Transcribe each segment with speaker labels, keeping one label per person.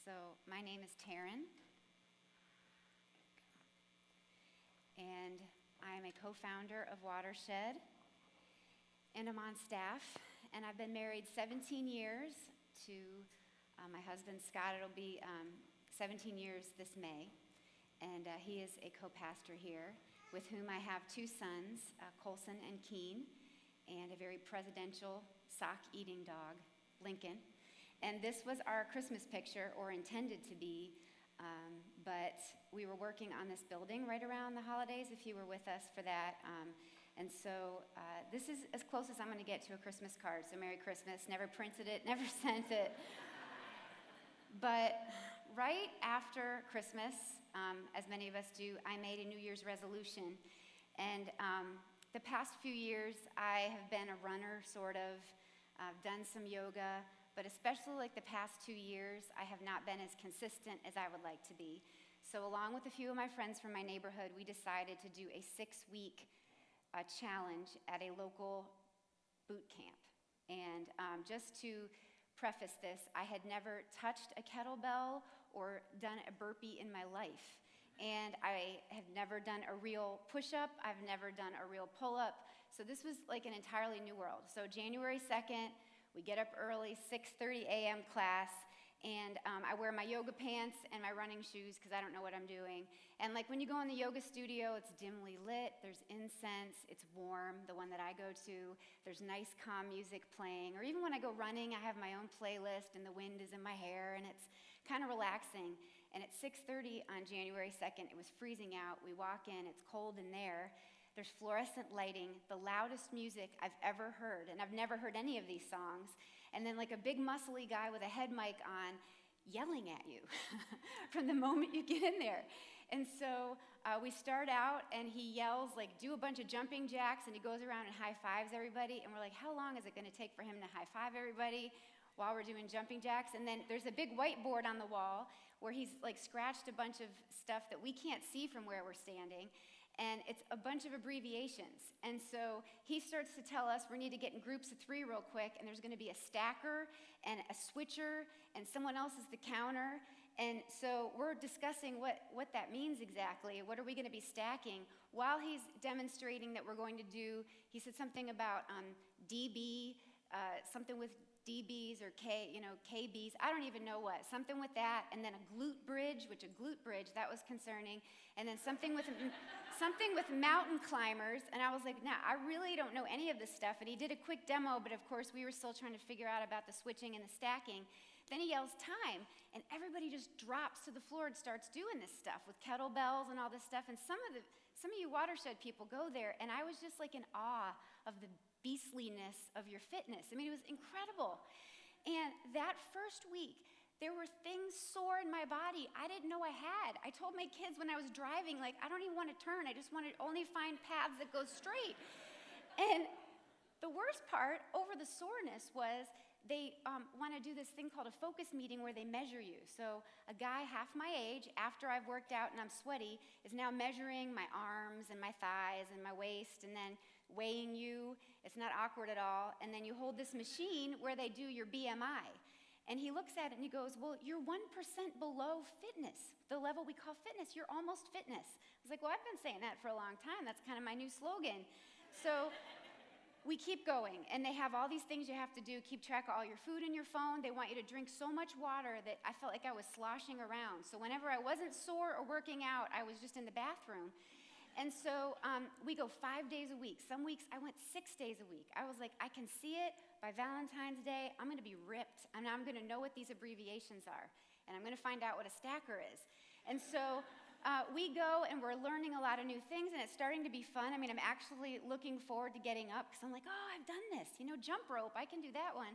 Speaker 1: So my name is Taryn, and I'm a co-founder of Watershed, and I'm on staff, and I've been married 17 years to my husband, Scott. It'll be 17 years this May, and he is a co-pastor here, with whom I have two sons, Colson and Keen, and a very presidential sock-eating dog, Lincoln. And this was our Christmas picture, or intended to be, but we were working on this building right around the holidays, if you were with us for that. And so this is as close as I'm going to get to a Christmas card. So Merry Christmas. Never printed it, never sent it. But right after Christmas, as many of us do, I made a New Year's resolution. And the past few years, I have been a runner, sort of. I've done some yoga. But especially like the past 2 years, I have not been as consistent as I would like to be. So along with a few of my friends from my neighborhood, we decided to do a 6-week challenge at a local boot camp. And just to preface this, I had never touched a kettlebell or done a burpee in my life. And I have never done a real push-up. I've never done a real pull-up. So this was like an entirely new world. So January 2nd, we get up early, 6:30 a.m. class, and I wear my yoga pants and my running shoes because I don't know what I'm doing. And like when you go in the yoga studio, it's dimly lit, there's incense, it's warm, the one that I go to, there's nice calm music playing. Or even when I go running, I have my own playlist and the wind is in my hair and it's kind of relaxing. And at 6:30 on January 2nd, it was freezing out. We walk in, it's cold in there. There's fluorescent lighting, the loudest music I've ever heard, and I've never heard any of these songs. And then like a big muscly guy with a head mic on yelling at you from the moment you get in there. And so we start out and he yells like, do a bunch of jumping jacks, and he goes around and high fives everybody. And we're like, how long is it gonna take for him to high five everybody while we're doing jumping jacks? And then there's a big whiteboard on the wall where he's like scratched a bunch of stuff that we can't see from where we're standing. And it's a bunch of abbreviations. And so he starts to tell us we need to get in groups of 3 real quick, and there's gonna be a stacker and a switcher, and someone else is the counter. And so we're discussing what that means exactly. What are we gonna be stacking? While he's demonstrating that we're going to do, he said something about DB, something with DBs or KBs, I don't even know what, something with that, and then a glute bridge, that was concerning, and then something with mountain climbers, and I was like, nah, I really don't know any of this stuff, and he did a quick demo, but of course we were still trying to figure out about the switching and the stacking. Then he yells time, and everybody just drops to the floor and starts doing this stuff with kettlebells and all this stuff, and some of you Watershed people go there, and I was just like in awe of the beastliness of your fitness. I mean, it was incredible. And that first week, there were things sore in my body I didn't know I had. I told my kids when I was driving, like, I don't even want to turn. I just want to only find paths that go straight. And the worst part over the soreness was they want to do this thing called a focus meeting where they measure you. So a guy half my age, after I've worked out and I'm sweaty, is now measuring my arms and my thighs and my waist and then weighing you. It's not awkward at all. And then you hold this machine where they do your BMI. And he looks at it and he goes, well, you're 1% below fitness, the level we call fitness. You're almost fitness. I was like, well, I've been saying that for a long time. That's kind of my new slogan. So we keep going, and they have all these things you have to do. Keep track of all your food in your phone. They want you to drink so much water that I felt like I was sloshing around. So whenever I wasn't sore or working out, I was just in the bathroom. And so we go 5 days a week. Some weeks I went 6 days a week. I was like, I can see it. By Valentine's Day, I'm gonna be ripped, and I'm gonna know what these abbreviations are, and I'm gonna find out what a stacker is. And so we go, and we're learning a lot of new things, and it's starting to be fun. I mean, I'm actually looking forward to getting up, because I'm like, oh, I've done this. Jump rope, I can do that one.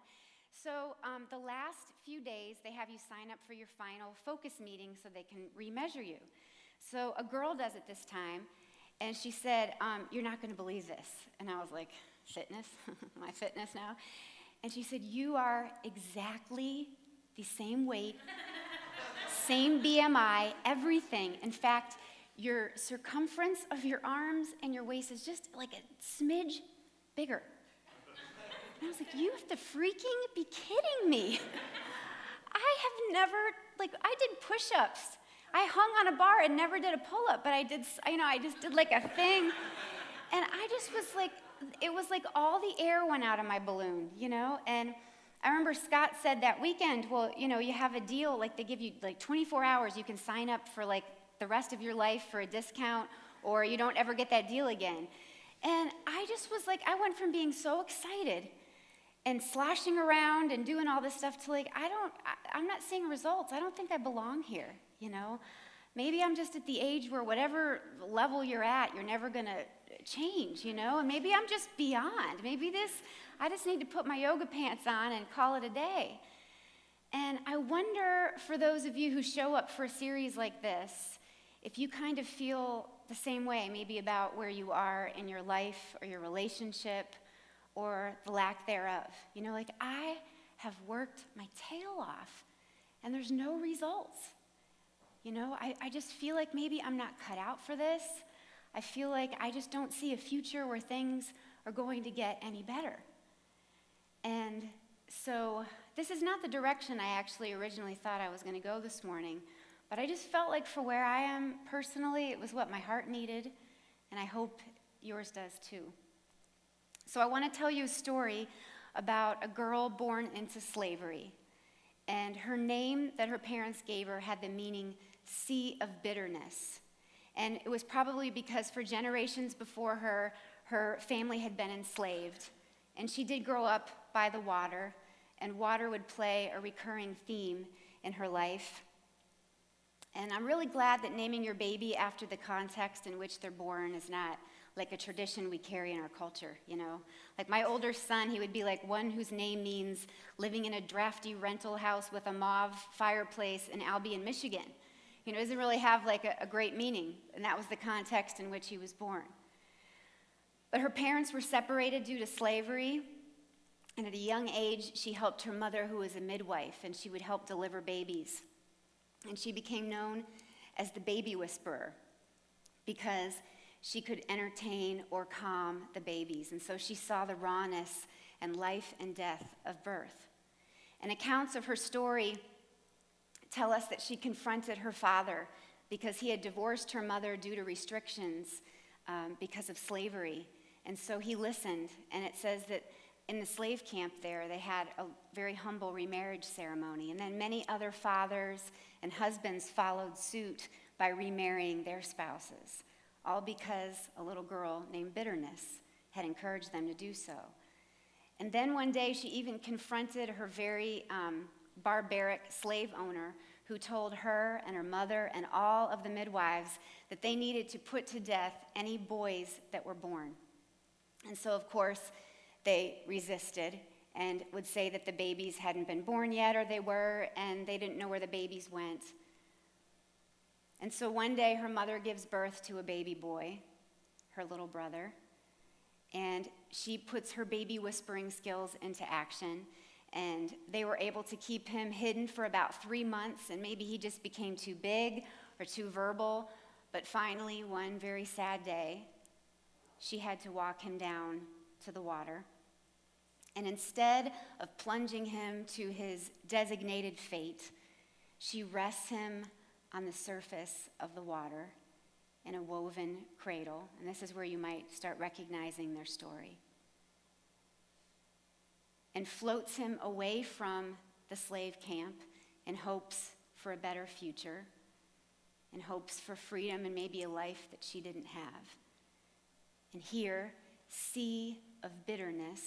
Speaker 1: So the last few days, they have you sign up for your final focus meeting so they can remeasure you. So a girl does it this time, and she said, you're not gonna believe this. And I was like, fitness? My fitness now? And she said, you are exactly the same weight, same BMI, everything. In fact, your circumference of your arms and your waist is just like a smidge bigger. And I was like, you have to freaking be kidding me. I have never, I did push-ups. I hung on a bar and never did a pull-up, but I just did like a thing. And I just was like, it was like all the air went out of my balloon, And I remember Scott said that weekend, well, you have a deal, like they give you like 24 hours, you can sign up for like the rest of your life for a discount, or you don't ever get that deal again. And I just was like, I went from being so excited and sloshing around and doing all this stuff to like, I'm not seeing results. I don't think I belong here, Maybe I'm just at the age where whatever level you're at, you're never gonna change, And maybe I'm just beyond. Maybe I just need to put my yoga pants on and call it a day. And I wonder, for those of you who show up for a series like this, if you kind of feel the same way, maybe about where you are in your life or your relationship or the lack thereof. I have worked my tail off and there's no results. I just feel like maybe I'm not cut out for this. I feel like I just don't see a future where things are going to get any better. And so this is not the direction I actually originally thought I was going to go this morning, but I just felt like for where I am personally, it was what my heart needed, and I hope yours does too. So I want to tell you a story about a girl born into slavery, and her name that her parents gave her had the meaning Sea of Bitterness. And it was probably because for generations before her, her family had been enslaved. And she did grow up by the water, and water would play a recurring theme in her life. And I'm really glad that naming your baby after the context in which they're born is not like a tradition we carry in our culture, Like my older son, he would be like one whose name means living in a drafty rental house with a mauve fireplace in Albion, Michigan. Doesn't really have like a great meaning, and that was the context in which he was born. But her parents were separated due to slavery, and at a young age, she helped her mother, who was a midwife, and she would help deliver babies. And she became known as the baby whisperer because she could entertain or calm the babies. And so she saw the rawness and life and death of birth. And accounts of her story tell us that she confronted her father because he had divorced her mother due to restrictions because of slavery. And so he listened, and it says that in the slave camp there, they had a very humble remarriage ceremony. And then many other fathers and husbands followed suit by remarrying their spouses, all because a little girl named Bitterness had encouraged them to do so. And then one day she even confronted her very barbaric slave owner, who told her and her mother and all of the midwives that they needed to put to death any boys that were born. And so, of course, they resisted and would say that the babies hadn't been born yet, or they were, and they didn't know where the babies went. And so one day her mother gives birth to a baby boy, her little brother, and she puts her baby whispering skills into action. And they were able to keep him hidden for about 3 months, and maybe he just became too big or too verbal. But finally, one very sad day, she had to walk him down to the water. And instead of plunging him to his designated fate, she rests him on the surface of the water in a woven cradle. And this is where you might start recognizing their story. And floats him away from the slave camp in hopes for a better future, in hopes for freedom and maybe a life that she didn't have. And here, Sea of Bitterness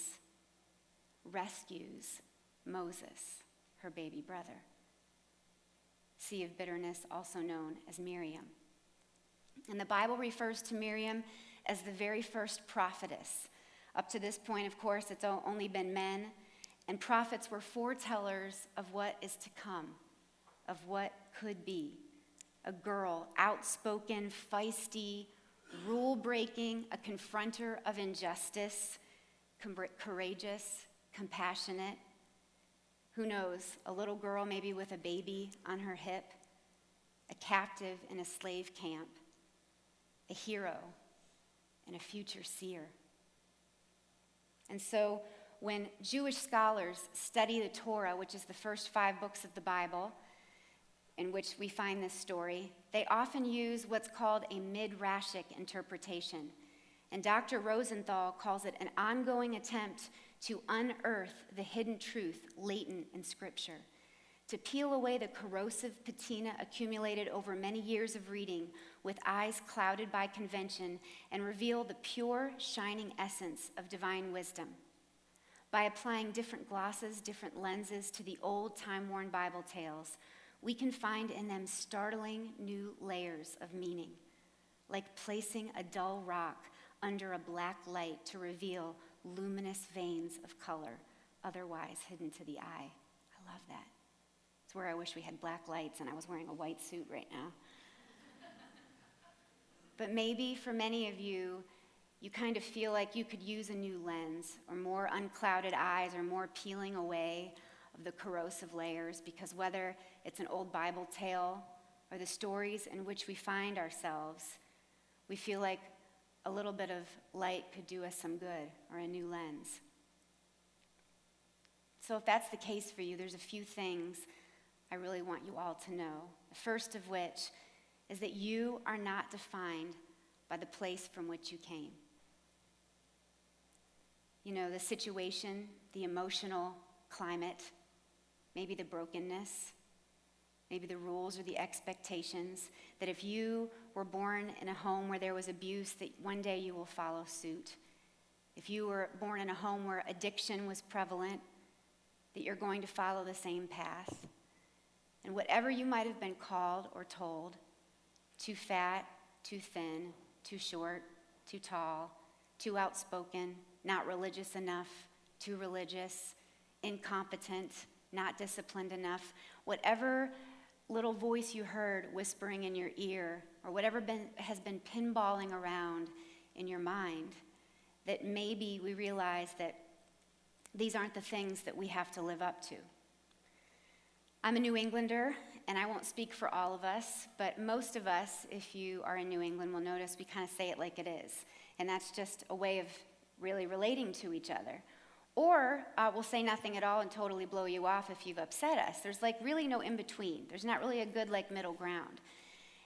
Speaker 1: rescues Moses, her baby brother. Sea of Bitterness, also known as Miriam. And the Bible refers to Miriam as the very first prophetess. Up to this point, of course, it's only been men, and prophets were foretellers of what is to come, of what could be. A girl, outspoken, feisty, rule-breaking, a confronter of injustice, courageous, compassionate. Who knows, a little girl maybe with a baby on her hip, a captive in a slave camp, a hero, and a future seer. And so When Jewish scholars study the Torah, which is the first 5 books of the Bible, in which we find this story, they often use what's called a midrashic interpretation. And Dr. Rosenthal calls it an ongoing attempt to unearth the hidden truth latent in Scripture, to peel away the corrosive patina accumulated over many years of reading with eyes clouded by convention and reveal the pure, shining essence of divine wisdom. By applying different glosses, different lenses to the old, time-worn Bible tales, we can find in them startling new layers of meaning, like placing a dull rock under a black light to reveal luminous veins of color, otherwise hidden to the eye. I love that. It's where I wish we had black lights and I was wearing a white suit right now. But maybe for many of you, you kind of feel like you could use a new lens or more unclouded eyes or more peeling away of the corrosive layers, because whether it's an old Bible tale or the stories in which we find ourselves, we feel like a little bit of light could do us some good, or a new lens. So if that's the case for you, there's a few things I really want you all to know. The first of which is that you are not defined by the place from which you came. You know, the situation, the emotional climate, maybe the brokenness, maybe the rules or the expectations, that if you were born in a home where there was abuse, that one day you will follow suit. If you were born in a home where addiction was prevalent, that you're going to follow the same path. And whatever you might have been called or told, too fat, too thin, too short, too tall, too outspoken, not religious enough, too religious, incompetent, not disciplined enough, whatever little voice you heard whispering in your ear, or whatever has been pinballing around in your mind, that maybe we realize that these aren't the things that we have to live up to. I'm a New Englander, and I won't speak for all of us, but most of us, if you are in New England, will notice we kind of say it like it is. And that's just a way of really relating to each other. Or we'll say nothing at all and totally blow you off if you've upset us. There's like really no in-between. There's not really a good like middle ground.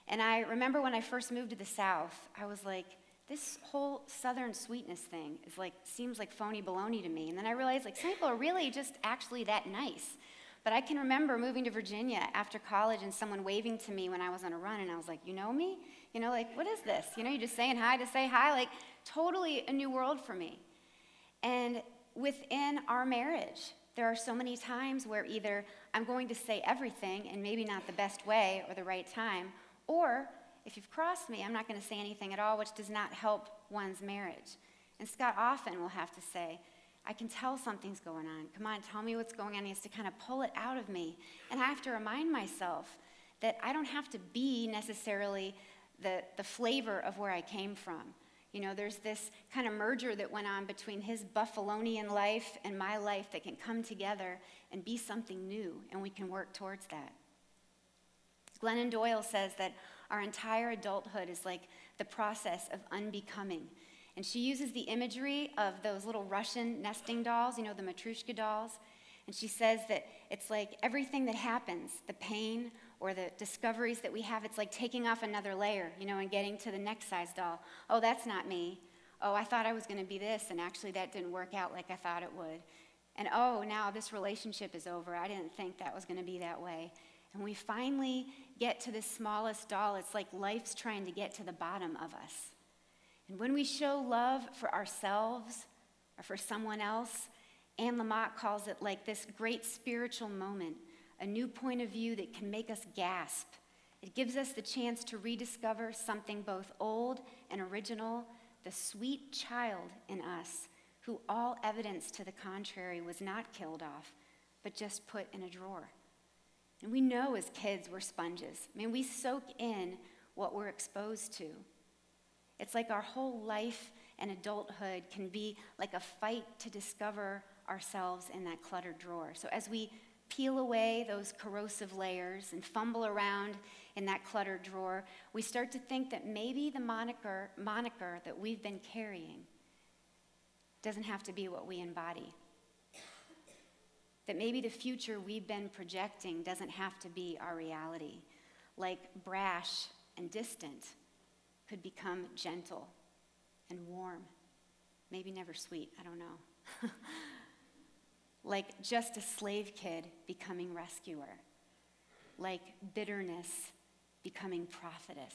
Speaker 1: And I remember when I first moved to the South, I was like, this whole Southern sweetness thing is like, seems like phony baloney to me. And then I realized like some people are really just actually that nice. But I can remember moving to Virginia after college and someone waving to me when I was on a run, and I was like, you know me? You know, like, what is this? You know, you're just saying hi to say hi, like totally a new world for me. And within our marriage, there are so many times where either I'm going to say everything and maybe not the best way or the right time, or if you've crossed me, I'm not going to say anything at all, which does not help one's marriage. And Scott often will have to say, I can tell something's going on. Come on, tell me what's going on. He has to kind of pull it out of me. And I have to remind myself that I don't have to be necessarily the flavor of where I came from. You know, there's this kind of merger that went on between his Buffalonian life and my life that can come together and be something new, and we can work towards that. Glennon Doyle says that our entire adulthood is like the process of unbecoming. And she uses the imagery of those little Russian nesting dolls, you know, the Matryoshka dolls. And she says that it's like everything that happens, the pain or the discoveries that we have, it's like taking off another layer, you know, and getting to the next size doll. Oh, that's not me. Oh, I thought I was going to be this, and actually that didn't work out like I thought it would. And oh, now this relationship is over. I didn't think that was going to be that way. And we finally get to the smallest doll. It's like life's trying to get to the bottom of us. And when we show love for ourselves or for someone else, Anne Lamott calls it like this great spiritual moment, a new point of view that can make us gasp. It gives us the chance to rediscover something both old and original, the sweet child in us, who all evidence to the contrary was not killed off, but just put in a drawer. And we know as kids we're sponges. I mean, we soak in what we're exposed to. It's like our whole life and adulthood can be like a fight to discover ourselves in that cluttered drawer. So as we peel away those corrosive layers and fumble around in that cluttered drawer, we start to think that maybe the moniker that we've been carrying doesn't have to be what we embody. that maybe the future we've been projecting doesn't have to be our reality. Like brash and distant could become gentle and warm, maybe never sweet, I don't know. Like just a slave kid becoming rescuer. Like bitterness becoming prophetess.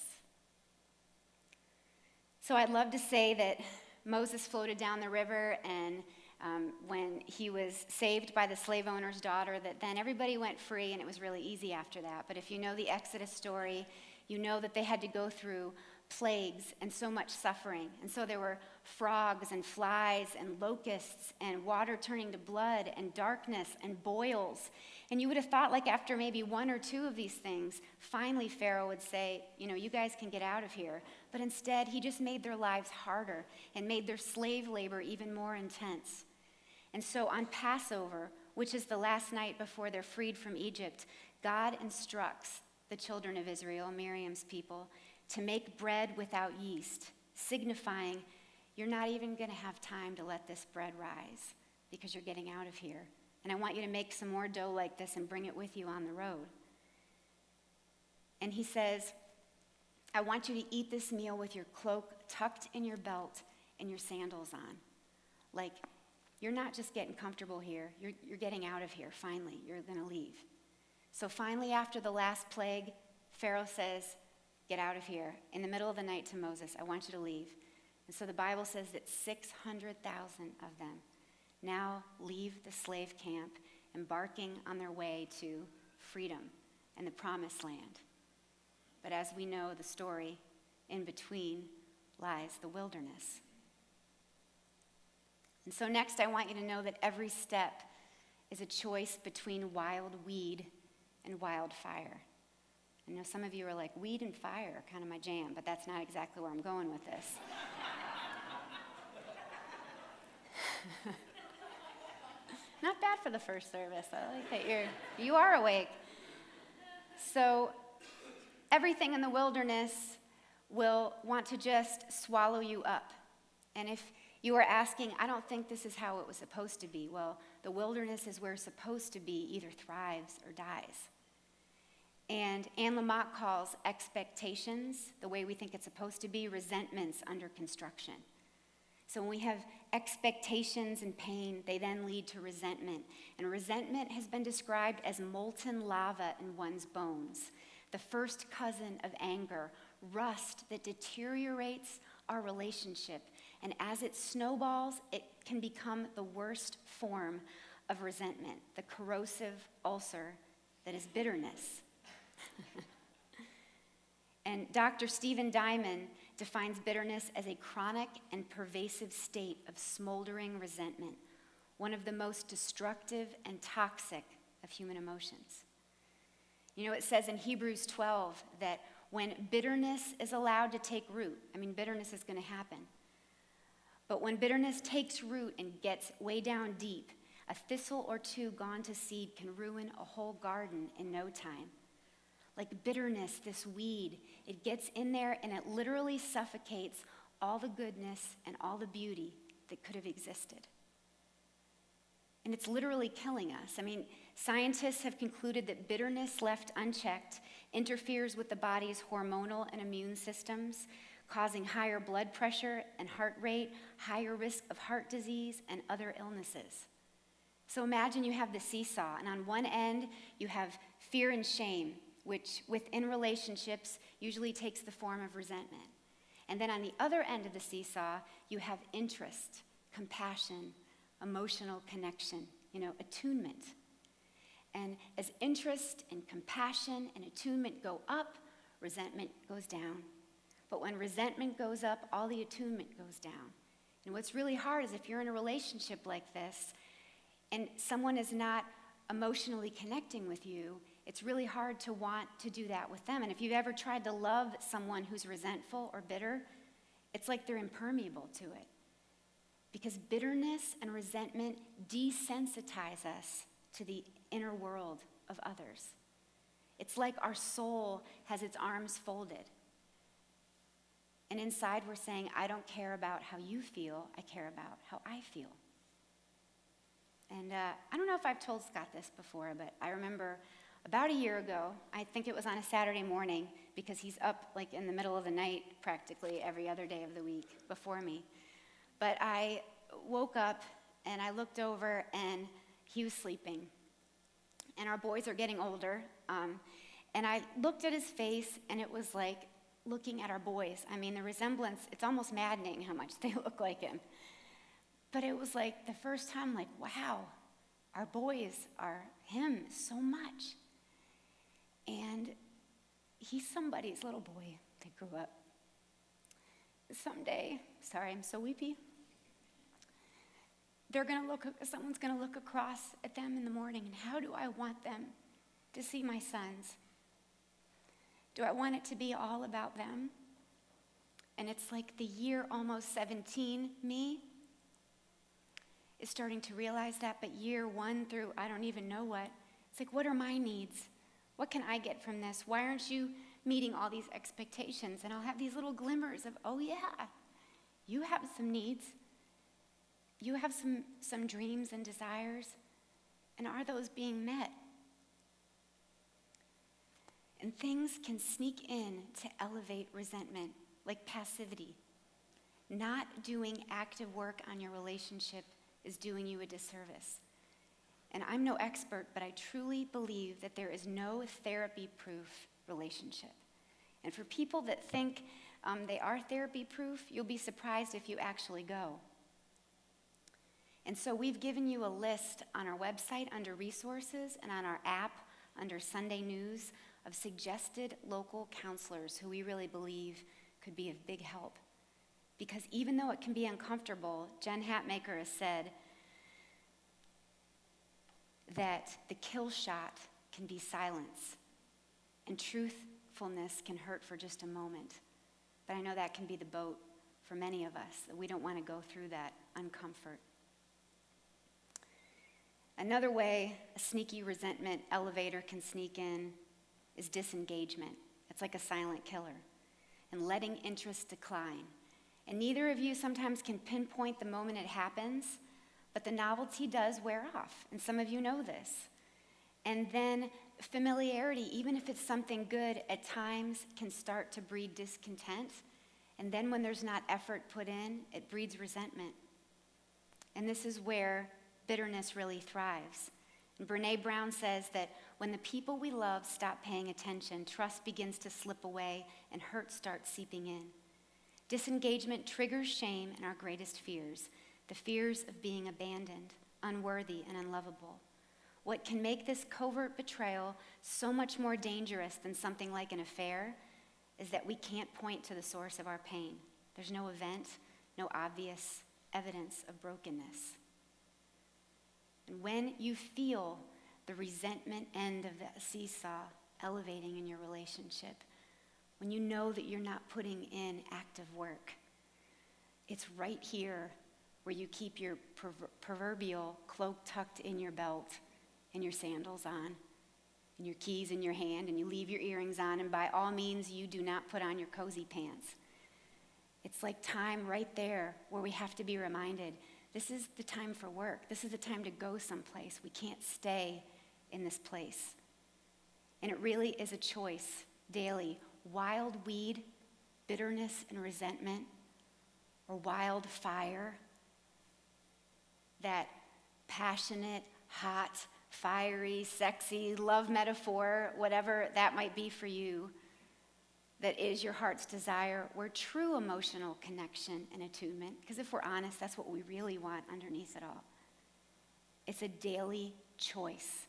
Speaker 1: So I'd love to say that Moses floated down the river, and when he was saved by the slave owner's daughter, that then everybody went free and it was really easy after that. But if you know the Exodus story, you know that they had to go through plagues and so much suffering. And so there were frogs and flies and locusts and water turning to blood and darkness and boils. And you would have thought, like, after maybe one or two of these things, finally Pharaoh would say, you guys can get out of here. But instead, he just made their lives harder and made their slave labor even more intense. And so on Passover, which is the last night before they're freed from Egypt, God instructs the children of Israel, Miriam's people, to make bread without yeast, signifying you're not even going to have time to let this bread rise because you're getting out of here. And I want you to make some more dough like this and bring it with you on the road. And he says, I want you to eat this meal with your cloak tucked in your belt and your sandals on. Like, you're not just getting comfortable here. You're getting out of here, finally. You're going to leave. So finally, after the last plague, Pharaoh says, get out of here. In the middle of the night to Moses, I want you to leave. And so the Bible says that 600,000 of them now leave the slave camp, embarking on their way to freedom and the promised land. But as we know the story, in between lies the wilderness. And so next I want you to know that every step is a choice between wild weed and wildfire. I know some of you are like, weed and fire are kind of my jam, but that's not exactly where I'm going with this. Not bad for the first service. I like that you are awake. So everything in the wilderness will want to just swallow you up. And if you are asking, I don't think this is how it was supposed to be. Well, the wilderness is where it's supposed to be, either thrives or dies. And Anne Lamott calls expectations, the way we think it's supposed to be, resentments under construction. So when we have expectations and pain, they then lead to resentment. And resentment has been described as molten lava in one's bones, the first cousin of anger, rust that deteriorates our relationship. And as it snowballs, it can become the worst form of resentment, the corrosive ulcer that is bitterness. And Dr. Stephen Diamond defines bitterness as a chronic and pervasive state of smoldering resentment, one of the most destructive and toxic of human emotions. It says in Hebrews 12 that when bitterness is allowed to take root, bitterness is going to happen. But when bitterness takes root and gets way down deep, a thistle or two gone to seed can ruin a whole garden in no time. Like bitterness, this weed, it gets in there and it literally suffocates all the goodness and all the beauty that could have existed. And it's literally killing us. Scientists have concluded that bitterness left unchecked interferes with the body's hormonal and immune systems, causing higher blood pressure and heart rate, higher risk of heart disease and other illnesses. So imagine you have the seesaw, and on one end you have fear and shame, which within relationships usually takes the form of resentment. And then on the other end of the seesaw, you have interest, compassion, emotional connection, attunement. And as interest and compassion and attunement go up, resentment goes down. But when resentment goes up, all the attunement goes down. And what's really hard is if you're in a relationship like this and someone is not emotionally connecting with you, it's really hard to want to do that with them. And if you've ever tried to love someone who's resentful or bitter, it's like they're impermeable to it. Because bitterness and resentment desensitize us to the inner world of others. It's like our soul has its arms folded. And inside we're saying, I don't care about how you feel, I care about how I feel. And I don't know if I've told Scott this before, but I remember about a year ago, I think it was on a Saturday morning, because he's up like in the middle of the night practically every other day of the week before me. But I woke up and I looked over and he was sleeping. And our boys are getting older. And I looked at his face and it was like looking at our boys. I mean, the resemblance, it's almost maddening how much they look like him. But it was like the first time, like, wow, our boys are him so much. And he's somebody's little boy that grew up. Someday, sorry, I'm so weepy. Someone's gonna look across at them in the morning, and how do I want them to see my sons? Do I want it to be all about them? And it's like the year almost 17 me is starting to realize that, but year 1 through I don't even know what, it's like, what are my needs? What can I get from this? Why aren't you meeting all these expectations? And I'll have these little glimmers of, oh yeah, you have some needs. You have some dreams and desires. And are those being met? And things can sneak in to elevate resentment, like passivity. Not doing active work on your relationship is doing you a disservice. And I'm no expert, but I truly believe that there is no therapy-proof relationship. And for people that think they are therapy-proof, you'll be surprised if you actually go. And so we've given you a list on our website under resources and on our app under Sunday News of suggested local counselors who we really believe could be of big help. Because even though it can be uncomfortable, Jen Hatmaker has said that the kill shot can be silence, and truthfulness can hurt for just a moment. But I know that can be the boat for many of us, that we don't want to go through that uncomfort. Another way a sneaky resentment elevator can sneak in is disengagement. It's like a silent killer. And letting interest decline. And neither of you sometimes can pinpoint the moment it happens, but the novelty does wear off. And some of you know this. And then familiarity, even if it's something good, at times can start to breed discontent. And then when there's not effort put in, it breeds resentment. And this is where bitterness really thrives. And Brene Brown says that when the people we love stop paying attention, trust begins to slip away and hurt starts seeping in. Disengagement triggers shame and our greatest fears, the fears of being abandoned, unworthy, and unlovable. What can make this covert betrayal so much more dangerous than something like an affair is that we can't point to the source of our pain. There's no event, no obvious evidence of brokenness. And when you feel the resentment end of the seesaw elevating in your relationship, when you know that you're not putting in active work, it's right here where you keep your proverbial cloak tucked in your belt and your sandals on and your keys in your hand and you leave your earrings on, and by all means you do not put on your cozy pants. It's like time right there where we have to be reminded, this is the time for work. This is the time to go someplace. We can't stay in this place. And it really is a choice daily. Wild weed, bitterness and resentment, or wild fire, that passionate, hot, fiery, sexy love metaphor, whatever that might be for you, that is your heart's desire, where true emotional connection and attunement, because if we're honest, that's what we really want underneath it all. It's a daily choice.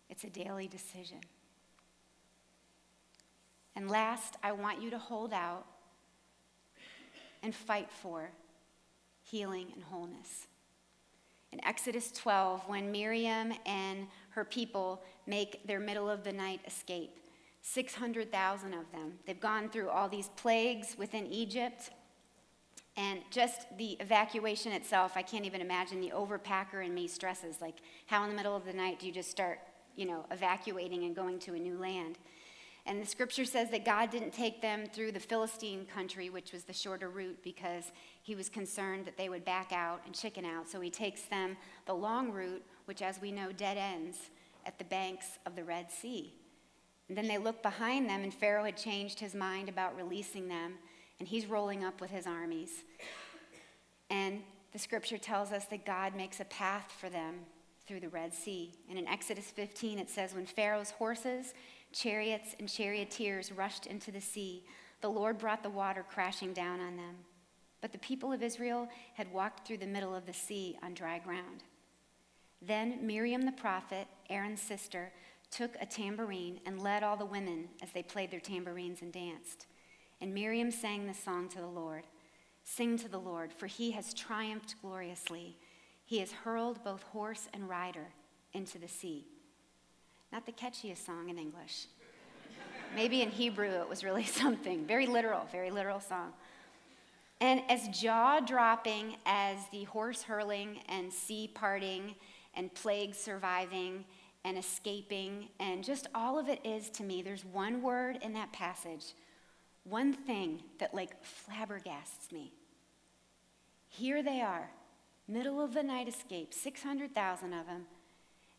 Speaker 1: It's a daily decision. And last, I want you to hold out and fight for healing and wholeness. In Exodus 12, when Miriam and her people make their middle of the night escape, 600,000 of them. They've gone through all these plagues within Egypt, and just the evacuation itself, I can't even imagine. The overpacker in me stresses, like how in the middle of the night do you just start, evacuating and going to a new land? And the scripture says that God didn't take them through the Philistine country, which was the shorter route, because he was concerned that they would back out and chicken out. So he takes them the long route, which, as we know, dead ends at the banks of the Red Sea. And then they look behind them, and Pharaoh had changed his mind about releasing them, and he's rolling up with his armies. And the scripture tells us that God makes a path for them through the Red Sea. And in Exodus 15, it says, when Pharaoh's horses, chariots, and charioteers rushed into the sea, the Lord brought the water crashing down on them. But the people of Israel had walked through the middle of the sea on dry ground. Then Miriam the prophet, Aaron's sister, took a tambourine and led all the women as they played their tambourines and danced. And Miriam sang this song to the Lord. Sing to the Lord, for he has triumphed gloriously. He has hurled both horse and rider into the sea. Not the catchiest song in English. Maybe in Hebrew it was really something. Very literal song. And as jaw-dropping as the horse hurling and sea parting and plague surviving and escaping and just all of it is to me, there's one word in that passage, one thing that like flabbergasts me. Here they are, middle of the night escape, 600,000 of them,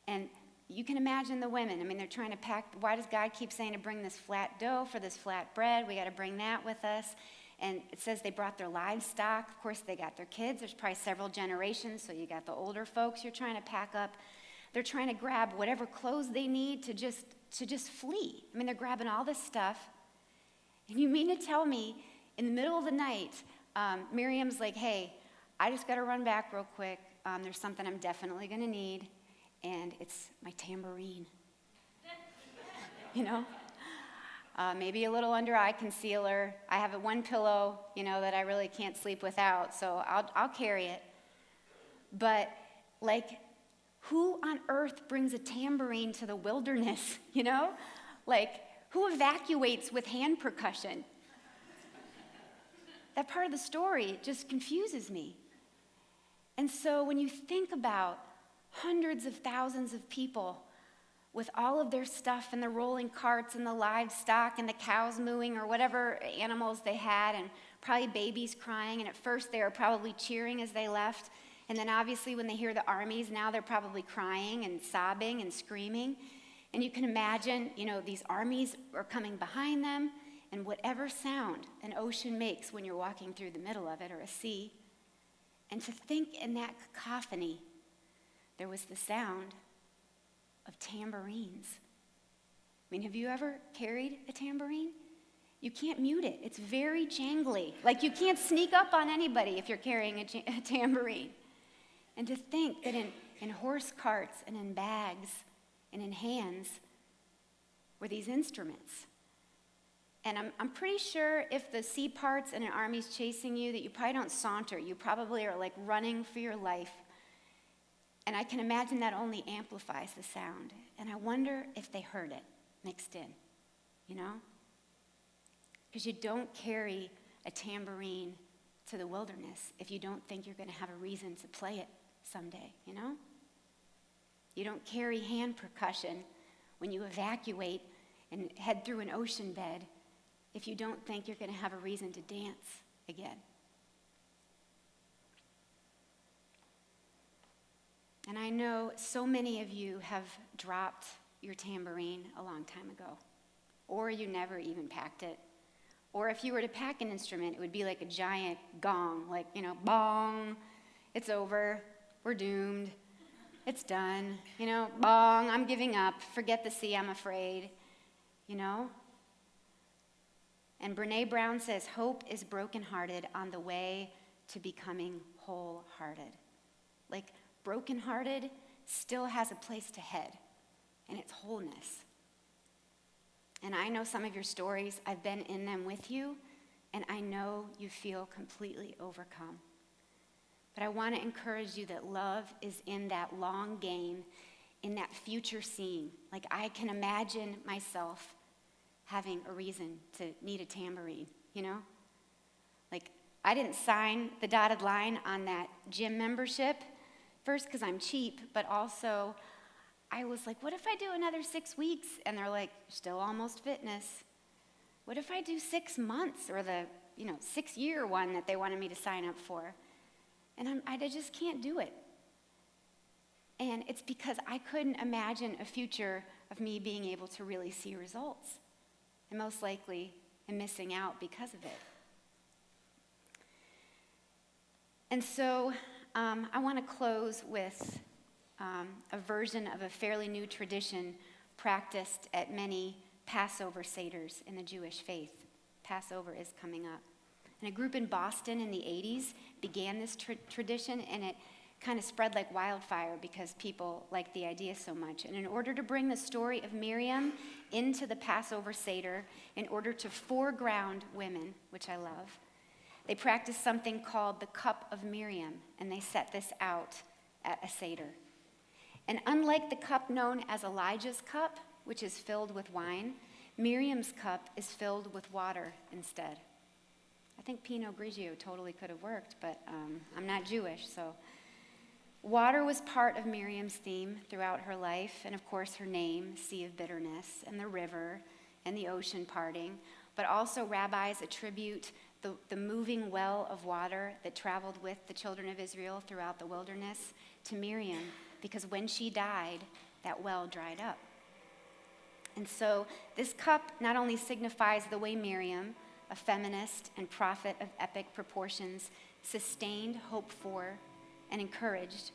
Speaker 1: and you can imagine the women. I mean, they're trying to pack. Why does God keep saying to bring this flat dough for this flat bread? We got to bring that with us. And it says they brought their livestock. Of course, they got their kids. There's probably several generations, so you got the older folks you're trying to pack up. They're trying to grab whatever clothes they need to just flee. I mean, they're grabbing all this stuff. And you mean to tell me, in the middle of the night, Miriam's like, hey, I just got to run back real quick. There's something I'm definitely going to need. And it's my tambourine, you know? Maybe a little under eye concealer. I have one pillow, that I really can't sleep without, so I'll carry it. But, like, who on earth brings a tambourine to the wilderness, Like, who evacuates with hand percussion? That part of the story just confuses me. And so when you think about hundreds of thousands of people with all of their stuff and the rolling carts and the livestock and the cows mooing or whatever animals they had and probably babies crying. And at first they were probably cheering as they left. And then obviously when they hear the armies, now they're probably crying and sobbing and screaming. And you can imagine, these armies are coming behind them. And whatever sound an ocean makes when you're walking through the middle of it or a sea. And to think in that cacophony, there was the sound of tambourines. I mean, have you ever carried a tambourine? You can't mute it. It's very jangly. Like you can't sneak up on anybody if you're carrying a tambourine. And to think that in horse carts and in bags and in hands were these instruments. And I'm pretty sure if the sea parts and an army's chasing you, that you probably don't saunter. You probably are like running for your life. And I can imagine that only amplifies the sound. And I wonder if they heard it mixed in, Because you don't carry a tambourine to the wilderness if you don't think you're going to have a reason to play it someday, You don't carry hand percussion when you evacuate and head through an ocean bed if you don't think you're going to have a reason to dance again. And I know so many of you have dropped your tambourine a long time ago, or you never even packed it. Or if you were to pack an instrument, it would be like a giant gong, like, bong, it's over, we're doomed, it's done, bong, I'm giving up, forget the sea, I'm afraid, And Brene Brown says, hope is brokenhearted on the way to becoming wholehearted. Like, brokenhearted still has a place to head, and it's wholeness. And I know some of your stories, I've been in them with you, and I know you feel completely overcome. But I want to encourage you that love is in that long game, in that future scene. Like, I can imagine myself having a reason to need a tambourine, Like, I didn't sign the dotted line on that gym membership, first because I'm cheap, but also I was like, what if I do another 6 weeks? And they're like, still almost fitness. What if I do 6 months, or the 6-year one that they wanted me to sign up for? And I just can't do it. And it's because I couldn't imagine a future of me being able to really see results. And most likely am missing out because of it. And so I want to close with a version of a fairly new tradition practiced at many Passover Seders in the Jewish faith. Passover is coming up. And a group in Boston in the 80s began this tradition, and it kind of spread like wildfire because people liked the idea so much. And in order to bring the story of Miriam into the Passover Seder, in order to foreground women, which I love, they practiced something called the Cup of Miriam, and they set this out at a Seder. And unlike the cup known as Elijah's cup, which is filled with wine, Miriam's cup is filled with water instead. I think Pinot Grigio totally could have worked, but I'm not Jewish, so. Water was part of Miriam's theme throughout her life, and of course her name, Sea of Bitterness, and the river, and the ocean parting. But also rabbis attribute the moving well of water that traveled with the children of Israel throughout the wilderness to Miriam, because when she died, that well dried up. And so this cup not only signifies the way Miriam, a feminist and prophet of epic proportions, sustained, hoped for, and encouraged,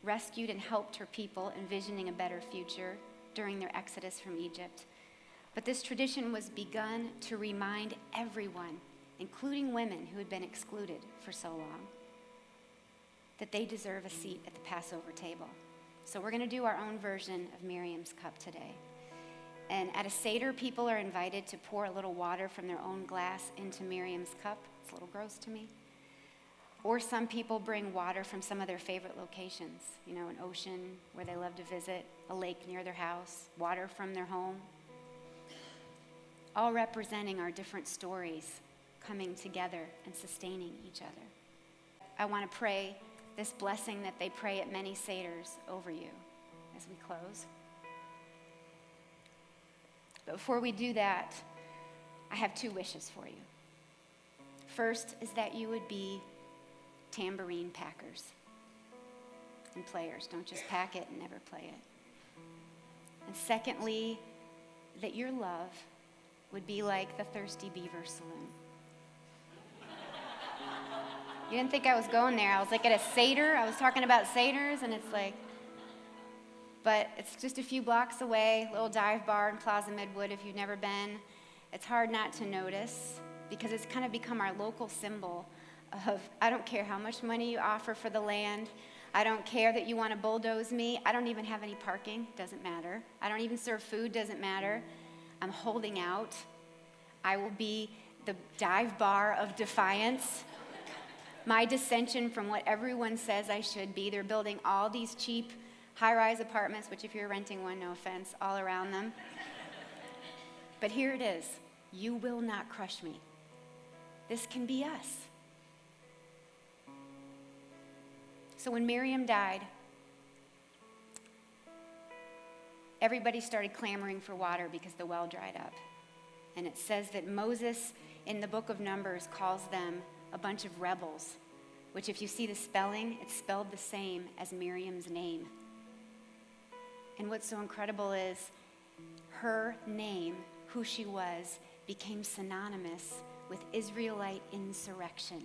Speaker 1: rescued and helped her people envisioning a better future during their exodus from Egypt. But this tradition was begun to remind everyone, including women who had been excluded for so long, that they deserve a seat at the Passover table. So we're going to do our own version of Miriam's cup today. And at a Seder, people are invited to pour a little water from their own glass into Miriam's cup. It's a little gross to me. Or some people bring water from some of their favorite locations, an ocean where they love to visit, a lake near their house, water from their home, all representing our different stories coming together and sustaining each other. I want to pray this blessing that they pray at many Seders over you as we close. But before we do that, I have 2 wishes for you. First is that you would be tambourine packers and players. Don't just pack it and never play it. And secondly, that your love would be like the Thirsty Beaver Saloon. You didn't think I was going there. I was like at a Seder. I was talking about Seders, and it's like, but it's just a few blocks away, little dive bar in Plaza Midwood if you've never been. It's hard not to notice because it's kind of become our local symbol of, I don't care how much money you offer for the land. I don't care that you want to bulldoze me. I don't even have any parking. Doesn't matter. I don't even serve food. Doesn't matter. I'm holding out. I will be the dive bar of defiance. My dissension from what everyone says I should be. They're building all these cheap high-rise apartments, which if you're renting one, no offense, all around them. But here it is. You will not crush me. This can be us. So when Miriam died, everybody started clamoring for water because the well dried up. And it says that Moses in the book of Numbers calls them a bunch of rebels, which if you see the spelling, it's spelled the same as Miriam's name. And what's so incredible is her name, who she was, became synonymous with Israelite insurrection.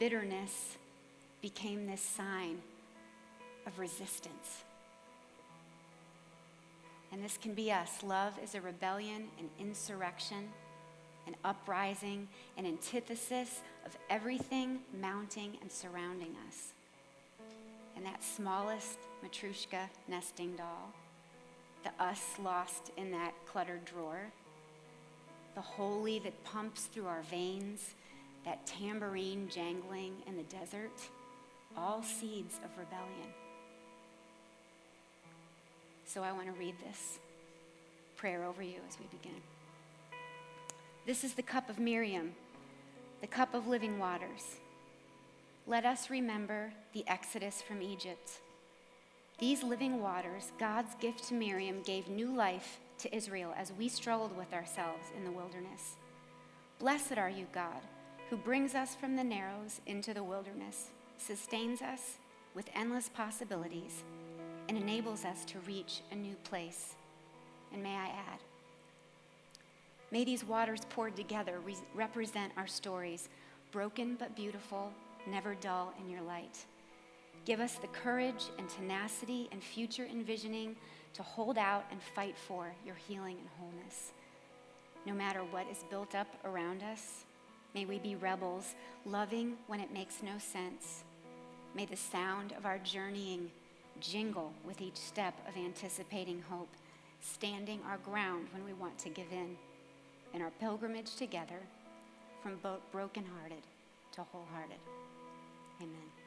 Speaker 1: Bitterness became this sign of resistance. And this can be us. Love is a rebellion, an insurrection, an uprising, an antithesis of everything mounting and surrounding us. And that smallest Matryoshka nesting doll, the us lost in that cluttered drawer, the holy that pumps through our veins, that tambourine jangling in the desert, all seeds of rebellion. So I want to read this prayer over you as we begin. This is the cup of Miriam, the cup of living waters. Let us remember the exodus from Egypt, These living waters, God's gift to Miriam, gave new life to Israel as we struggled with ourselves in the wilderness. Blessed are you, God, who brings us from the narrows into the wilderness, sustains us with endless possibilities, and enables us to reach a new place. And may I add, may these waters poured together represent our stories, broken but beautiful, never dull in your light. Give us the courage and tenacity and future envisioning to hold out and fight for your healing and wholeness. No matter what is built up around us, may we be rebels, loving when it makes no sense. May the sound of our journeying jingle with each step of anticipating hope, standing our ground when we want to give in our pilgrimage together from brokenhearted to wholehearted. Amen.